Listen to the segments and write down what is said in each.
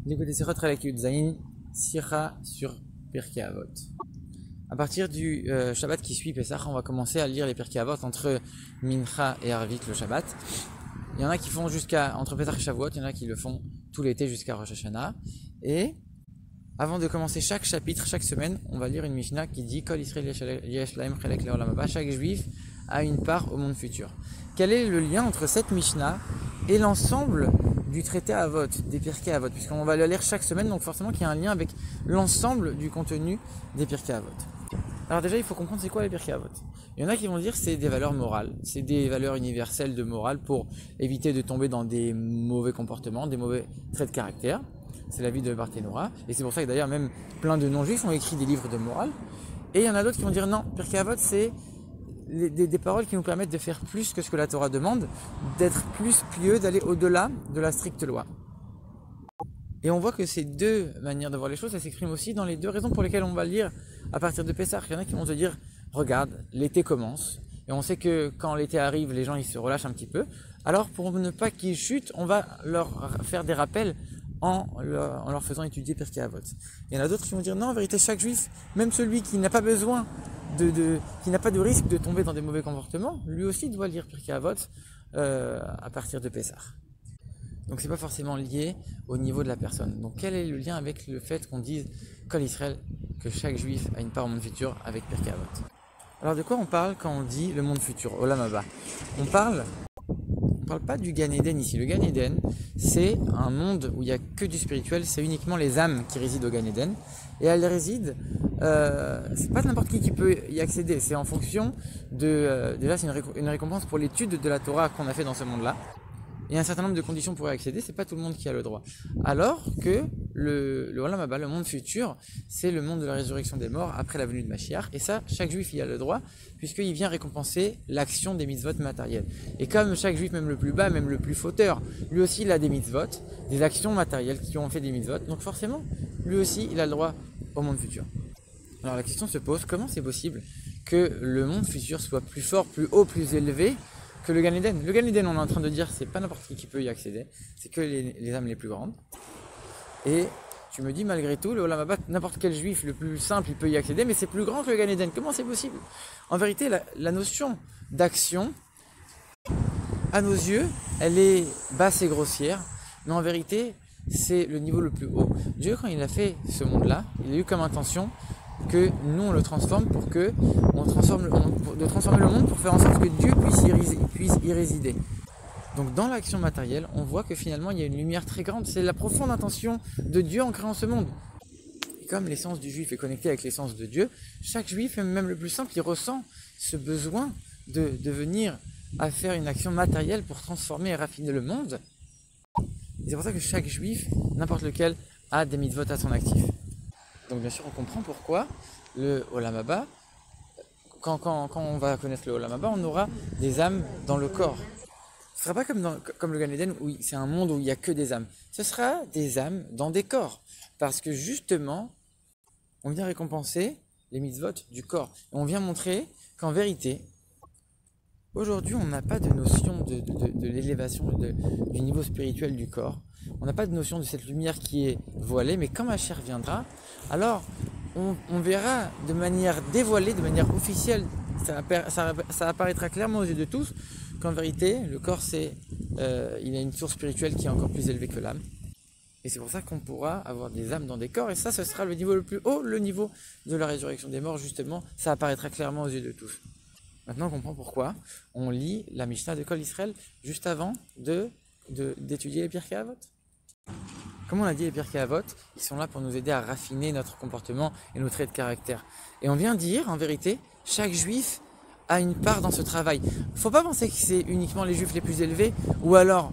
L'écoute Sirot Relakut Zayin, Sira sur Pirkei Avot. À partir du Shabbat qui suit Pessah, on va commencer à lire les Pirkei Avot entre Mincha et Arvit le Shabbat. Il y en a qui font jusqu'à entre Pessah et Shavuot, il y en a qui le font tout l'été jusqu'à Rosh Hashanah. Et avant de commencer chaque chapitre, chaque semaine, on va lire une Mishnah qui dit Kol Israël yesh lahem chelek le'olam haba. Chaque juif a une part au monde futur. Quel est le lien entre cette Mishnah et l'ensemble du traité Avot, des Pirkei Avot, puisqu'on va le lire chaque semaine, donc forcément qu'il y a un lien avec l'ensemble du contenu des Pirkei Avot. Alors déjà, il faut comprendre c'est quoi les Pirkei Avot. Il y en a qui vont dire c'est des valeurs morales, c'est des valeurs universelles de morale pour éviter de tomber dans des mauvais comportements, des mauvais traits de caractère. C'est l'avis de Barthénora, et c'est pour ça que d'ailleurs même plein de non-juifs ont écrit des livres de morale. Et il y en a d'autres qui vont dire non, Pirkei Avot c'est des paroles qui nous permettent de faire plus que ce que la Torah demande, d'être plus pieux, d'aller au-delà de la stricte loi. Et on voit que ces deux manières de voir les choses, ça s'exprime aussi dans les deux raisons pour lesquelles on va lire à partir de Pessah. Il y en a qui vont se dire, regarde, l'été commence, et on sait que quand l'été arrive, les gens ils se relâchent un petit peu. Alors pour ne pas qu'ils chutent, on va leur faire des rappels en leur faisant étudier Pirkei Avot. Il y en a d'autres qui vont dire, non, en vérité, chaque juif, même celui qui n'a pas besoin qui n'a pas de risque de tomber dans des mauvais comportements, lui aussi doit lire Pirkei Avot à partir de Pessah. Donc c'est pas forcément lié au niveau de la personne. Donc quel est le lien avec le fait qu'on dise Kol Israël, que chaque juif a une part au monde futur avec Pirkei Avot? Alors de quoi on parle quand on dit le monde futur, Olam Haba? On parle pas du Gan Eden ici. Le Gan Eden, c'est un monde où il n'y a que du spirituel, c'est uniquement les âmes qui résident au Gan Eden. Et elles résident, c'est pas n'importe qui peut y accéder, c'est en fonction de... déjà c'est une récompense pour l'étude de la Torah qu'on a fait dans ce monde-là. Il y a un certain nombre de conditions pour y accéder, c'est pas tout le monde qui a le droit. Alors que le Olam Haba, le monde futur, c'est le monde de la résurrection des morts après la venue de Mashiach. Et ça, chaque juif y a le droit, puisqu'il vient récompenser l'action des mitzvot matérielles. Et comme chaque juif, même le plus bas, même le plus fauteur, lui aussi il a des mitzvot, des actions matérielles qui ont fait des mitzvot, donc forcément, lui aussi il a le droit au monde futur. Alors la question se pose, comment c'est possible que le monde futur soit plus fort, plus haut, plus élevé que le Gan Eden? Le Gan Eden, on est en train de dire, c'est pas n'importe qui peut y accéder, c'est que les âmes les plus grandes. Et tu me dis, malgré tout, le Olam Haba, n'importe quel juif le plus simple, il peut y accéder, mais c'est plus grand que le Gan Eden. Comment c'est possible? En vérité, la notion d'action, à nos yeux, elle est basse et grossière, mais en vérité, c'est le niveau le plus haut. Dieu, quand il a fait ce monde-là, il a eu comme intention que nous on le transforme pour que de transformer le monde pour faire en sorte que Dieu puisse y résider. Donc dans l'action matérielle, on voit que finalement il y a une lumière très grande, c'est la profonde intention de Dieu en créant ce monde. Et comme l'essence du juif est connectée avec l'essence de Dieu, chaque juif, même le plus simple, il ressent ce besoin de venir à faire une action matérielle pour transformer et raffiner le monde. Et c'est pour ça que chaque juif, n'importe lequel, a des mitzvot à son actif. Donc bien sûr on comprend pourquoi le Olam Haba, quand on va connaître le Olam Haba, on aura des âmes dans le corps. Ce ne sera pas comme le Gan Eden où c'est un monde où il n'y a que des âmes. Ce sera des âmes dans des corps. Parce que justement, on vient récompenser les mitzvot du corps. Et on vient montrer qu'en vérité, aujourd'hui on n'a pas de notion de l'élévation du niveau spirituel du corps. On n'a pas de notion de cette lumière qui est voilée, mais quand Mashiach viendra, alors on verra de manière dévoilée, de manière officielle, ça apparaîtra clairement aux yeux de tous, qu'en vérité, le corps, il a une source spirituelle qui est encore plus élevée que l'âme. Et c'est pour ça qu'on pourra avoir des âmes dans des corps, et ça, ce sera le niveau le plus haut, le niveau de la résurrection des morts, justement, ça apparaîtra clairement aux yeux de tous. Maintenant, on comprend pourquoi on lit la Mishnah de Kol Israël juste avant d'étudier les Pirkei Avot. Comme on a dit, les Pirkei Avot, ils sont là pour nous aider à raffiner notre comportement et nos traits de caractère. Et on vient dire, en vérité, chaque juif a une part dans ce travail. Il ne faut pas penser que c'est uniquement les juifs les plus élevés, ou alors,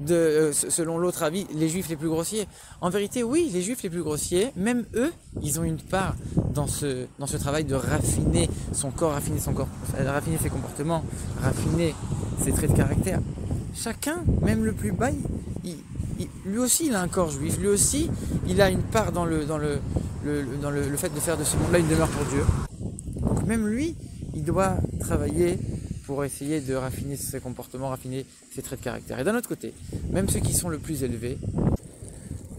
selon l'autre avis, les juifs les plus grossiers. En vérité, oui, les juifs les plus grossiers, même eux, ils ont une part dans ce travail de raffiner son corps, raffiner ses comportements, raffiner ses traits de caractère. Chacun, même le plus bas, lui aussi il a un corps juif, lui aussi il a une part dans le fait de faire de ce monde-là une demeure pour Dieu. Donc même lui, il doit travailler pour essayer de raffiner ses comportements, raffiner ses traits de caractère. Et d'un autre côté, même ceux qui sont le plus élevés,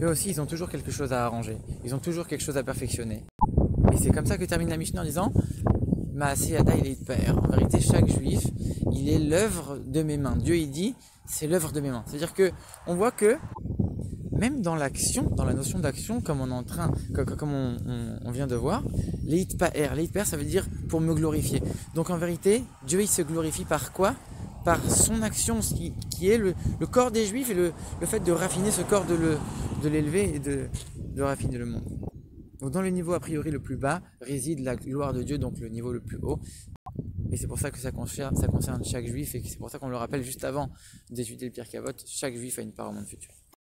eux aussi ils ont toujours quelque chose à arranger, ils ont toujours quelque chose à perfectionner. Et c'est comme ça que termine la Mishnah en disant Maaseh Yadai Leitpaer. En vérité, chaque juif, il est l'œuvre de mes mains. Dieu il dit, c'est l'œuvre de mes mains. C'est-à-dire que on voit que même dans l'action, dans la notion d'action, comme on est en train, comme on vient de voir, Leitpaer, ça veut dire pour me glorifier. Donc en vérité, Dieu il se glorifie par quoi? Par son action, qui est le corps des juifs et le fait de raffiner ce corps, de l'élever et de raffiner le monde. Donc dans le niveau a priori le plus bas réside la gloire de Dieu, donc le niveau le plus haut. Et c'est pour ça que ça concerne chaque juif et c'est pour ça qu'on le rappelle juste avant d'étudier le Pirkei Avot, chaque juif a une part au monde futur.